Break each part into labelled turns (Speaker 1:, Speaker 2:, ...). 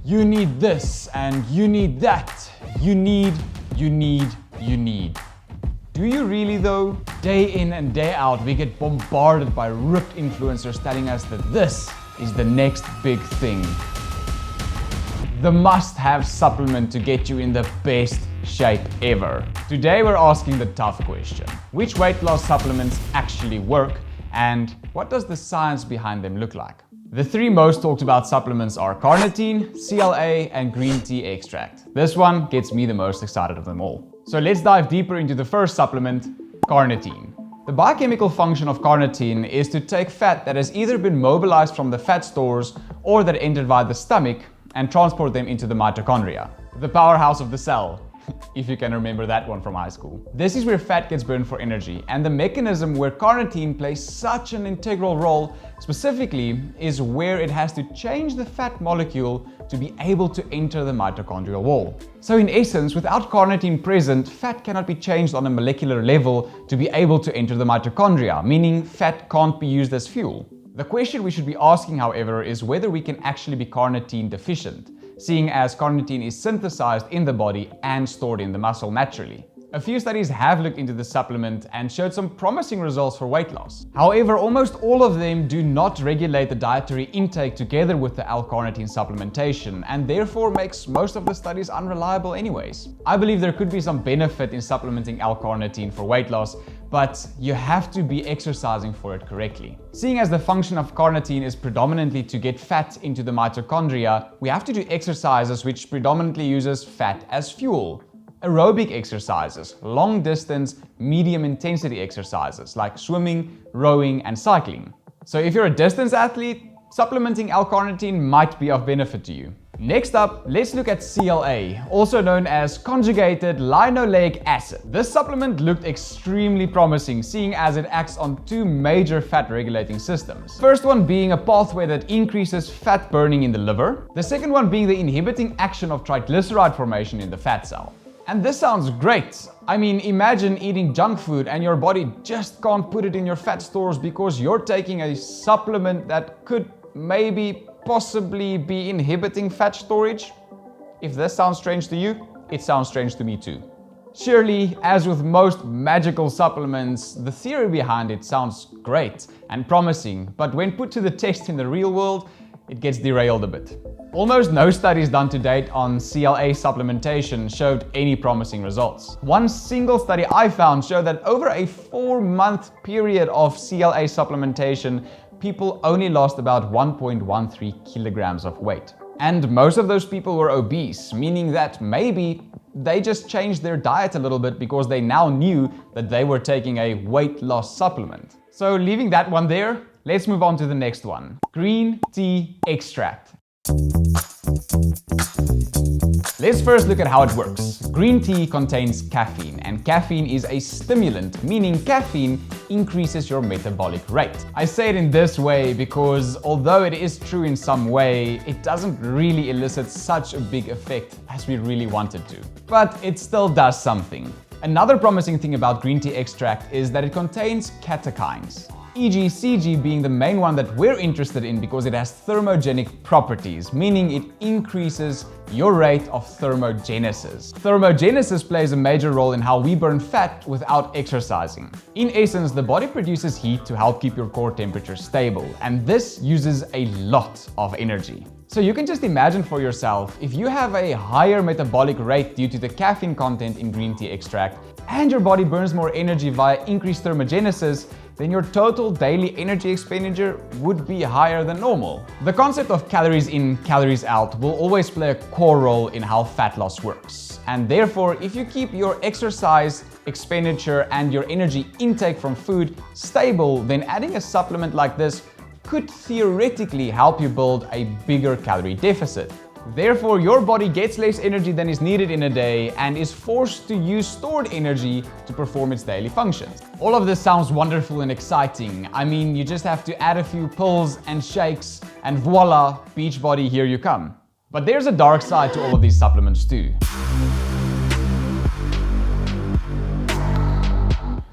Speaker 1: You need this and you need that. You need. Do you really though? Day in and day out, we get bombarded by ripped influencers telling us that this is the next big thing. The must-have supplement to get you in the best shape ever. Today we're asking the tough question. Which weight loss supplements actually work and what does the science behind them look like? The three most talked about supplements are carnitine, CLA, and green tea extract. This one gets me the most excited of them all. So let's dive deeper into the first supplement, carnitine. The biochemical function of carnitine is to take fat that has either been mobilized from the fat stores or that entered via the stomach and transport them into the mitochondria, the powerhouse of the cell. If you can remember that one from high school. This is where fat gets burned for energy, and the mechanism where carnitine plays such an integral role specifically is where it has to change the fat molecule to be able to enter the mitochondrial wall. So in essence, without carnitine present, fat cannot be changed on a molecular level to be able to enter the mitochondria, meaning fat can't be used as fuel. The question we should be asking, however, is whether we can actually be carnitine deficient, seeing as carnitine is synthesized in the body and stored in the muscle naturally. A few studies have looked into the supplement and showed some promising results for weight loss. However, almost all of them do not regulate the dietary intake together with the L-Carnitine supplementation and therefore makes most of the studies unreliable anyways. I believe there could be some benefit in supplementing L-Carnitine for weight loss, but you have to be exercising for it correctly. Seeing as the function of carnitine is predominantly to get fat into the mitochondria, we have to do exercises which predominantly uses fat as fuel. Aerobic exercises, long distance, medium intensity exercises like swimming, rowing, and cycling. So if you're a distance athlete, supplementing L-Carnitine might be of benefit to you. Next up, let's look at CLA, also known as conjugated linoleic acid. This supplement looked extremely promising, seeing as it acts on two major fat regulating systems. First one being a pathway that increases fat burning in the liver. The second one being the inhibiting action of triglyceride formation in the fat cell. And this sounds great. I mean, imagine eating junk food and your body just can't put it in your fat stores because you're taking a supplement that could possibly be inhibiting fat storage. If this sounds strange to you, it sounds strange to me too. Surely, as with most magical supplements, the theory behind it sounds great and promising, but when put to the test in the real world, it gets derailed a bit. Almost no studies done to date on CLA supplementation showed any promising results. One single study I found showed that over a 4-month period of CLA supplementation, people only lost about 1.13 kilograms of weight. And most of those people were obese, meaning that maybe they just changed their diet a little bit because they now knew that they were taking a weight loss supplement. So leaving that one there, let's move on to the next one. Green tea extract. Let's first look at how it works. Green tea contains caffeine, and caffeine is a stimulant, meaning caffeine increases your metabolic rate. I say it in this way because although it is true in some way, it doesn't really elicit such a big effect as we really want it to. But it still does something. Another promising thing about green tea extract is that it contains catechins. e.g. CG being the main one that we're interested in because it has thermogenic properties, meaning it increases your rate of thermogenesis. Thermogenesis plays a major role in how we burn fat without exercising. In essence, the body produces heat to help keep your core temperature stable, and this uses a lot of energy. So you can just imagine for yourself, if you have a higher metabolic rate due to the caffeine content in green tea extract, and your body burns more energy via increased thermogenesis, then your total daily energy expenditure would be higher than normal. The concept of calories in, calories out will always play a core role in how fat loss works. And therefore, if you keep your exercise expenditure and your energy intake from food stable, then adding a supplement like this could theoretically help you build a bigger calorie deficit. Therefore, your body gets less energy than is needed in a day and is forced to use stored energy to perform its daily functions. All of this sounds wonderful and exciting. I mean, you just have to add a few pills and shakes and voila, Beachbody, here you come. But there's a dark side to all of these supplements too.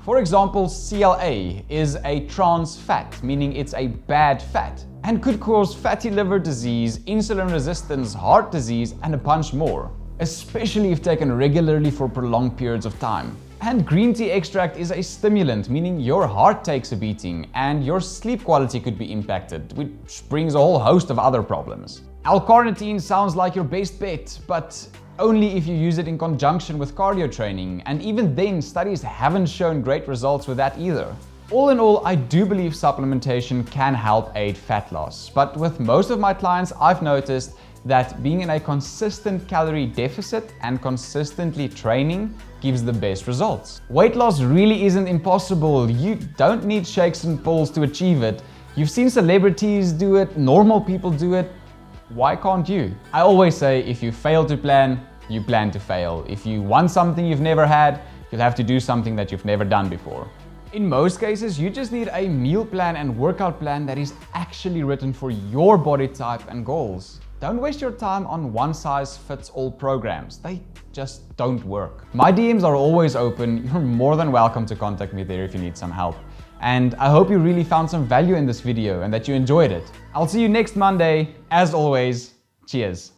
Speaker 1: For example, CLA is a trans fat, meaning it's a bad fat. and could cause fatty liver disease, insulin resistance, heart disease, and a bunch more, especially if taken regularly for prolonged periods of time. And green tea extract is a stimulant, meaning your heart takes a beating and your sleep quality could be impacted, which brings a whole host of other problems. L-Carnitine sounds like your best bet, but only if you use it in conjunction with cardio training, and even then studies haven't shown great results with that either. All in all, I do believe supplementation can help aid fat loss, but with most of my clients I've noticed that being in a consistent calorie deficit and consistently training gives the best results. Weight loss really isn't impossible. You don't need shakes and pills to achieve it. You've seen celebrities do it, normal people do it. Why can't you? I always say if you fail to plan, you plan to fail. If you want something you've never had, you'll have to do something that you've never done before. In most cases, you just need a meal plan and workout plan that is actually written for your body type and goals. Don't waste your time on one-size-fits-all programs. They just don't work. My DMs are always open. You're more than welcome to contact me there if you need some help. And I hope you really found some value in this video and that you enjoyed it. I'll see you next Monday. As always, cheers.